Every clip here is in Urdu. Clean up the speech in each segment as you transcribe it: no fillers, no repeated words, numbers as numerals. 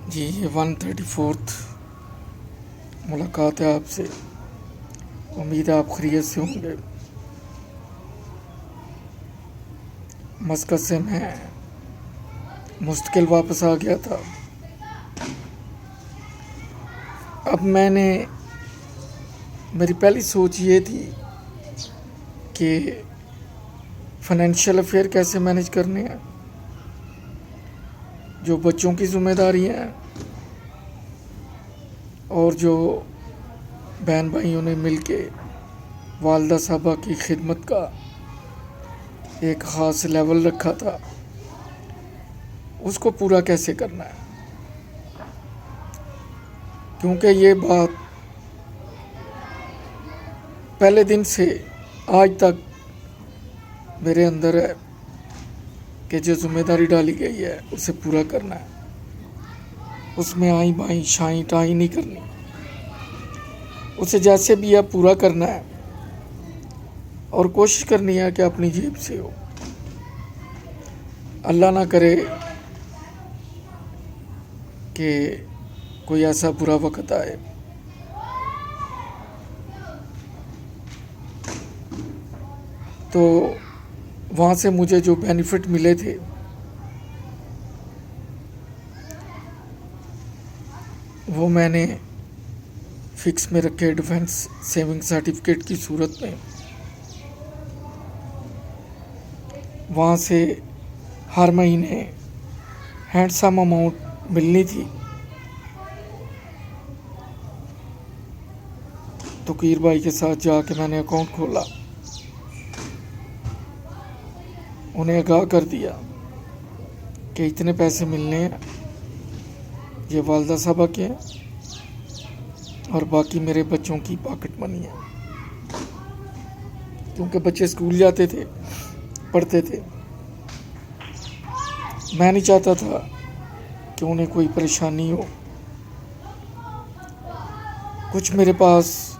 جی یہ 134 ملاقات ہے آپ سے. امید ہے آپ خیریت سے ہوں گے. مسقط سے میں مستقل واپس آ گیا تھا. اب میری پہلی سوچ یہ تھی کہ فائنینشیل افیئر کیسے مینیج کرنے ہیں، جو بچوں کی ذمہ داری ہیں اور جو بہن بھائیوں نے مل کے والدہ صاحبہ کی خدمت کا ایک خاص لیول رکھا تھا، اس کو پورا کیسے کرنا ہے. کیونکہ یہ بات پہلے دن سے آج تک میرے اندر ہے کہ جو ذمہ داری ڈالی گئی ہے اسے پورا کرنا ہے. اس میں آئیں بائیں شائیں ٹائیں نہیں کرنی، اسے جیسے بھی ہے پورا کرنا ہے اور کوشش کرنی ہے کہ اپنی جیب سے ہو. اللہ نہ کرے کہ کوئی ایسا برا وقت آئے. تو وہاں سے مجھے جو بینیفٹ ملے تھے وہ میں نے فکس میں رکھے ڈیفنس سیونگ سرٹیفکیٹ کی صورت میں. وہاں سے ہر مہینے ہینڈسم اماؤنٹ ملنی تھی. تو کیر بھائی کے ساتھ جا کے میں نے اکاؤنٹ کھولا، انہیں آگاہ کر دیا کہ اتنے پیسے ملنے ہیں، یہ والدہ صاحبہ کے ہیں اور باقی میرے بچوں کی پاکٹ منی ہے. کیونکہ بچے اسکول جاتے تھے، پڑھتے تھے، میں نہیں چاہتا تھا کہ انہیں کوئی پریشانی ہو. کچھ میرے پاس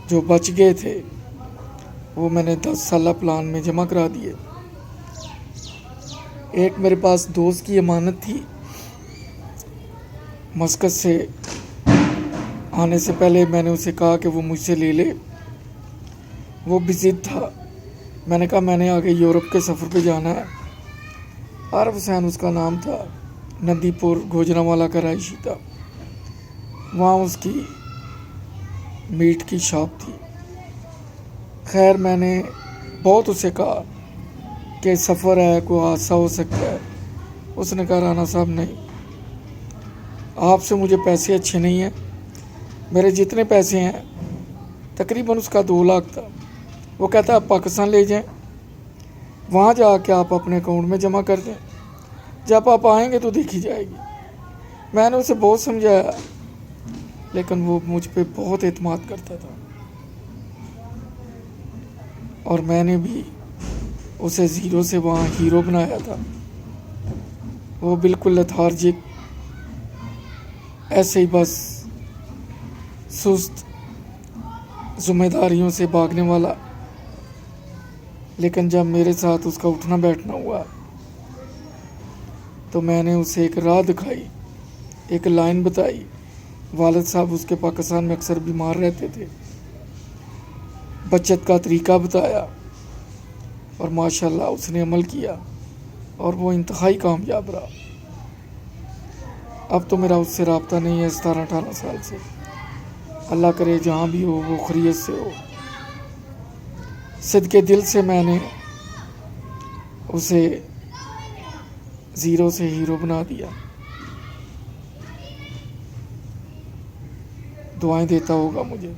جو بچ گئے تھے وہ میں نے 10 سالہ پلان میں جمع کرا دیے. ایک میرے پاس دوست کی امانت تھی، مسقط سے آنے سے پہلے میں نے اسے کہا کہ وہ مجھ سے لے لے. وہ بھی ضد تھا. میں نے کہا میں نے آگے یورپ کے سفر پہ جانا ہے. عارف حسین اس کا نام تھا، ندی پور گوجرانوالا کا رہائشی تھا. وہاں اس کی میٹ کی شاپ تھی. خیر میں نے بہت اسے کہا کہ سفر ہے، کوئی حادثہ ہو سکتا ہے. اس نے کہا رانا صاحب نہیں، آپ سے مجھے پیسے اچھے نہیں ہیں. میرے جتنے پیسے ہیں تقریباً اس کا 2 لاکھ تھا. وہ کہتا ہے آپ پاکستان لے جائیں، وہاں جا کے آپ اپنے اکاؤنٹ میں جمع کر دیں، جب آپ آئیں گے تو دیکھی جائے گی. میں نے اسے بہت سمجھایا لیکن وہ مجھ پہ بہت اعتماد کرتا تھا اور میں نے بھی اسے زیرو سے وہاں ہیرو بنایا تھا. وہ بالکل لیتھارجک، ایسے ہی بس سست، ذمہ داریوں سے بھاگنے والا. لیکن جب میرے ساتھ اس کا اٹھنا بیٹھنا ہوا تو میں نے اسے ایک راہ دکھائی، ایک لائن بتائی. والد صاحب اس کے پاکستان میں اکثر بیمار رہتے تھے. بچت کا طریقہ بتایا اور ماشاءاللہ اس نے عمل کیا اور وہ انتہائی کامیاب رہا. اب تو میرا اس سے رابطہ نہیں ہے 17-18 سال سے. اللہ کرے جہاں بھی ہو وہ خیریت سے ہو. صدقے دل سے میں نے اسے زیرو سے ہیرو بنا دیا. دعائیں دیتا ہوگا مجھے.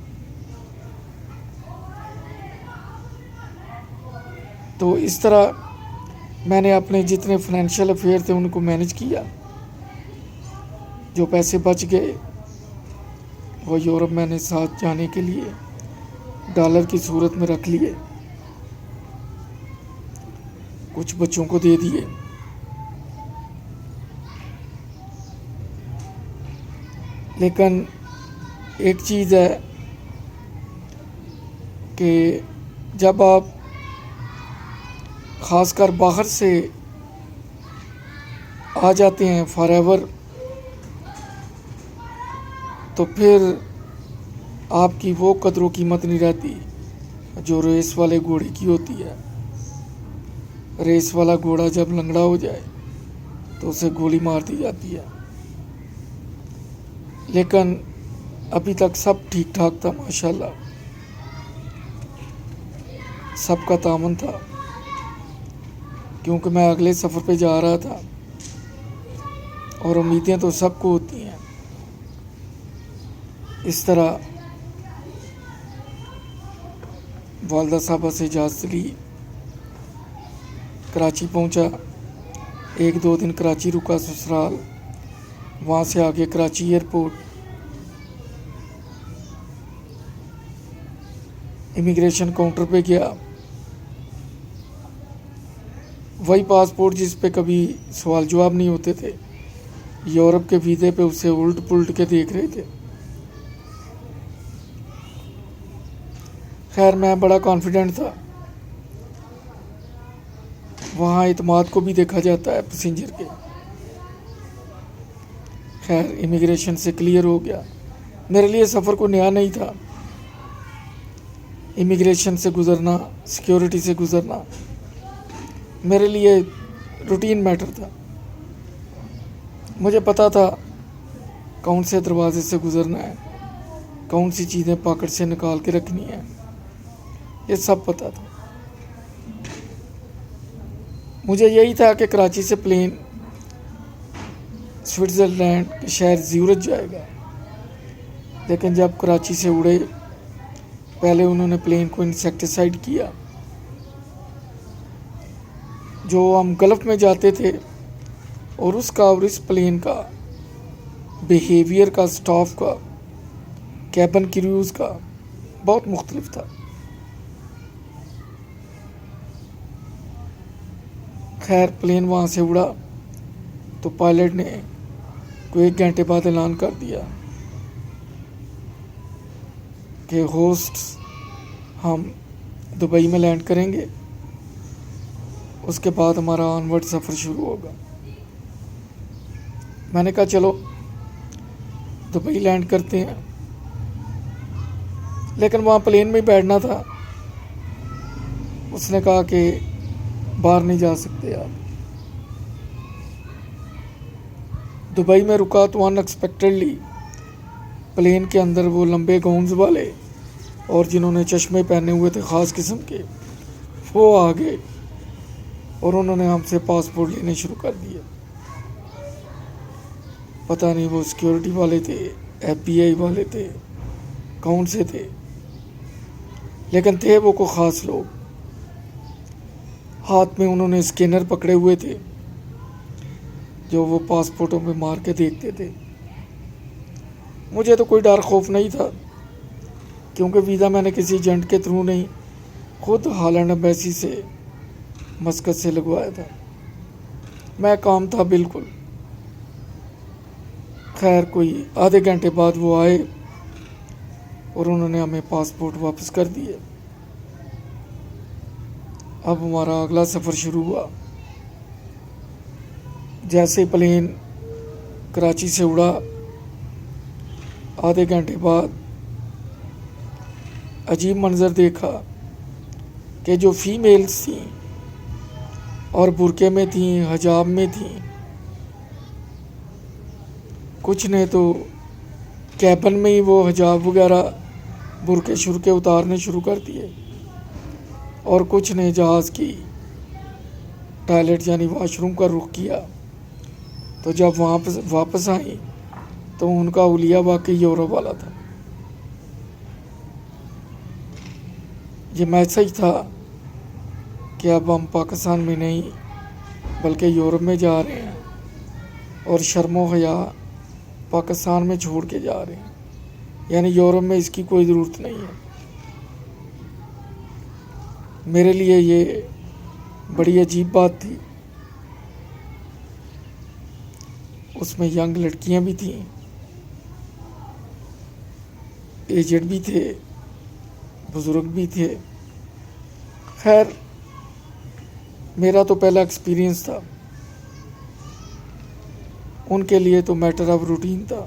تو اس طرح میں نے اپنے جتنے فائنینشیل افیئر تھے ان کو مینیج کیا. جو پیسے بچ گئے وہ یورپ میں نے ساتھ جانے کے لیے ڈالر کی صورت میں رکھ لیے، کچھ بچوں کو دے دیے. لیکن ایک چیز ہے کہ جب آپ خاص کر باہر سے آ جاتے ہیں فار ایور تو پھر آپ کی وہ قدر و قیمت نہیں رہتی جو ریس والے گھوڑے کی ہوتی ہے۔ ریس والا گھوڑا جب لنگڑا ہو جائے تو اسے گولی مار دی جاتی ہے، لیکن ابھی تک سب ٹھیک ٹھاک تھا، ماشاءاللہ سب کا تعاون تھا، کیونکہ میں اگلے سفر پہ جا رہا تھا اور امیدیں تو سب کو ہوتی ہیں۔ اس طرح والدہ صاحبہ سے اجازت لی، کراچی پہنچا، 1-2 دن کراچی رکا سسرال، وہاں سے آگے کراچی ایئرپورٹ، امیگریشن کاؤنٹر پہ گیا، وہی پاسپورٹ جس پہ کبھی سوال جواب نہیں ہوتے تھے، یورپ کے ویزے پہ اسے الٹ پلٹ کے دیکھ رہے تھے۔ خیر میں بڑا کانفیڈنٹ تھا، وہاں اعتماد کو بھی دیکھا جاتا ہے پیسنجر کے۔ خیر امیگریشن سے کلیئر ہو گیا، میرے لیے سفر کو نیا نہیں تھا، امیگریشن سے گزرنا، سیکیورٹی سے گزرنا میرے لیے روٹین میٹر تھا۔ مجھے پتا تھا کون سے دروازے سے گزرنا ہے، کون سی چیزیں پاکٹ سے نکال کے رکھنی ہیں، یہ سب پتا تھا۔ مجھے یہی تھا کہ کراچی سے پلین سوئٹزرلینڈ کے شہر زیورخ جائے گا، لیکن جب کراچی سے اڑے پہلے انہوں نے پلین کو انسیکٹیسائڈ کیا۔ جو ہم گلف میں جاتے تھے اور اس پلین کا بیہیویئر کا، سٹاف کا، کیبن کریوز کا بہت مختلف تھا۔ خیر پلین وہاں سے اڑا تو پائلٹ نے کوئی 1 گھنٹے بعد اعلان کر دیا کہ ہوسٹس ہم دبئی میں لینڈ کریں گے، اس کے بعد ہمارا آنورڈ سفر شروع ہوگا۔ میں نے کہا چلو دبئی لینڈ کرتے ہیں، لیکن وہاں پلین میں ہی بیٹھنا تھا۔ اس نے کہا کہ باہر نہیں جا سکتے آپ۔ دبئی میں رکا تو ان ایکسپیکٹڈلی پلین کے اندر وہ لمبے گاؤنز والے اور جنہوں نے چشمے پہنے ہوئے تھے خاص قسم کے، وہ آ گئے اور انہوں نے ہم سے پاسپورٹ لینے شروع کر دیے۔ پتہ نہیں وہ سیکیورٹی والے تھے، FBI والے تھے، کون سے تھے، لیکن تھے وہ کو خاص لوگ۔ ہاتھ میں انہوں نے اسکینر پکڑے ہوئے تھے جو وہ پاسپورٹوں میں مار کے دیکھتے تھے۔ مجھے تو کوئی ڈر خوف نہیں تھا، کیونکہ ویزا میں نے کسی ایجنٹ کے تھرو نہیں، خود ہالینڈ ایمبیسی سے مسقط سے لگوایا تھا، میں کام تھا بالکل۔ خیر کوئی آدھے گھنٹے بعد وہ آئے اور انہوں نے ہمیں پاسپورٹ واپس کر دیے۔ اب ہمارا اگلا سفر شروع ہوا۔ جیسے پلین کراچی سے اڑا، آدھے گھنٹے بعد عجیب منظر دیکھا کہ جو فیمیلز تھیں اور برقعے میں تھیں، حجاب میں تھیں، کچھ نے تو کیبن میں ہی وہ حجاب وغیرہ برقعے شرقے اتارنے شروع کر دیے، اور کچھ نے جہاز کی ٹوائلٹ یعنی واش روم کا رخ کیا۔ تو جب واپس آئیں تو ان کا حلیہ واقعی یورپ والا تھا۔ یہ میسج تھا کہ اب ہم پاکستان میں نہیں بلکہ یورپ میں جا رہے ہیں، اور شرم و حیا پاکستان میں چھوڑ کے جا رہے ہیں، یعنی یورپ میں اس کی کوئی ضرورت نہیں ہے۔ میرے لیے یہ بڑی عجیب بات تھی۔ اس میں ینگ لڑکیاں بھی تھیں، ایجڈ بھی تھے، بزرگ بھی تھے۔ خیر میرا تو پہلا ایکسپیرینس تھا، ان کے لیے تو میٹر آف روٹین تھا۔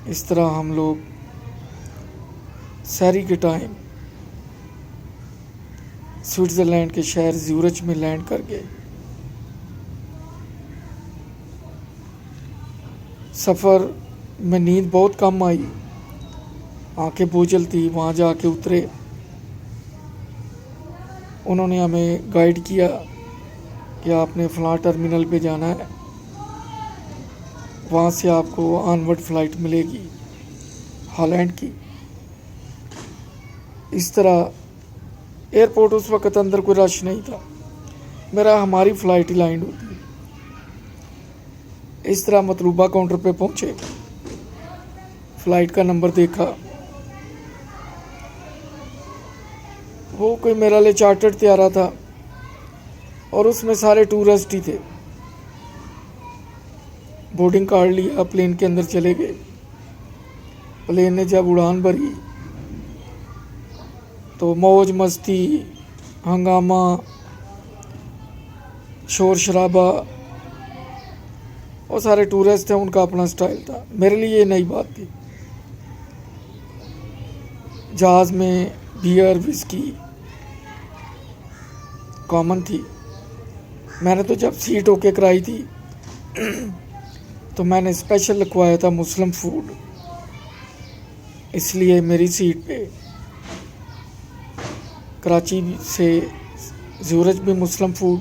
اس طرح ہم لوگ سحری کے ٹائم سوئٹزرلینڈ کے شہر زیورچ میں لینڈ کر گئے۔ سفر میں نیند بہت کم آئی، آنکھیں بوجھل تھی۔ وہاں جا کے اترے، انہوں نے ہمیں گائیڈ کیا کہ آپ نے فلاں ٹرمینل پہ جانا ہے، وہاں سے آپ کو آنورڈ فلائٹ ملے گی ہالینڈ کی۔ اس طرح ایئرپورٹ اس وقت اندر کوئی رش نہیں تھا، میرا ہماری فلائٹ ہی لینڈ ہوتی۔ اس طرح مطلوبہ کاؤنٹر پہ پہنچے، فلائٹ کا نمبر دیکھا، وہ کوئی میرا لے چارٹرڈ طیارہ تھا اور اس میں سارے ٹورسٹ ہی تھے۔ بورڈنگ کارڈ لیا، پلین کے اندر چلے گئے۔ پلین نے جب اڑان بھری تو موج مستی، ہنگامہ، شور شرابہ، وہ سارے ٹورسٹ ہیں، ان کا اپنا سٹائل تھا۔ میرے لیے یہ نئی بات تھی۔ جہاز میں بیئر وسکی کامن تھی۔ میں نے تو جب سیٹ ہو کے کرائی تھی تو میں نے اسپیشل لکھوایا تھا مسلم فوڈ، اس لیے میری سیٹ پہ کراچی سے زیورچ بھی مسلم فوڈ،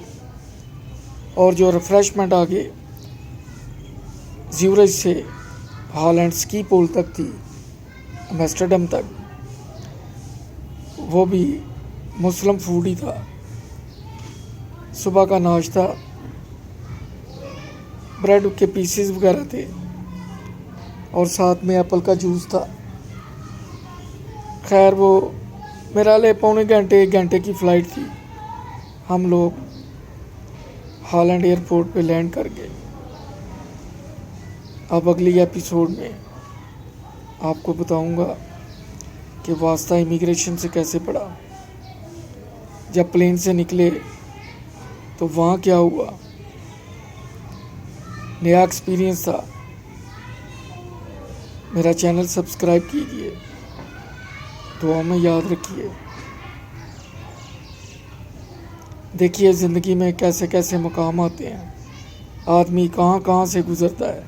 اور جو ریفریشمنٹ آگے زیورچ سے ہالینڈ سکی پول تک تھی، ایمسٹرڈم تک، وہ بھی مسلم فوڈ ہی تھا۔ صبح کا ناشتہ بریڈ کے پیسز وغیرہ تھے اور ساتھ میں ایپل کا جوس تھا۔ خیر وہ میرا لے پونے گھنٹے 1 گھنٹے کی فلائٹ تھی۔ ہم لوگ ہالینڈ ایئرپورٹ پہ لینڈ کر گئے۔ اب اگلی ایپیسوڈ میں آپ کو بتاؤں گا کہ واسطہ امیگریشن سے کیسے پڑا، جب پلین سے نکلے تو وہاں کیا ہوا، نیا ایکسپیرینس تھا۔ میرا چینل سبسکرائب کیجیے، دعا میں یاد رکھیے۔ دیکھیے زندگی میں کیسے کیسے مقام آتے ہیں، آدمی کہاں کہاں سے گزرتا ہے،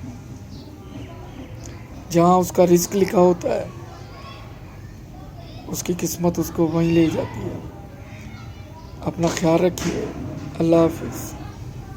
جہاں اس کا رزق لکھا ہوتا ہے اس کی قسمت اس کو وہیں لے جاتی ہے۔ اپنا خیال رکھیے، اللہ حافظ۔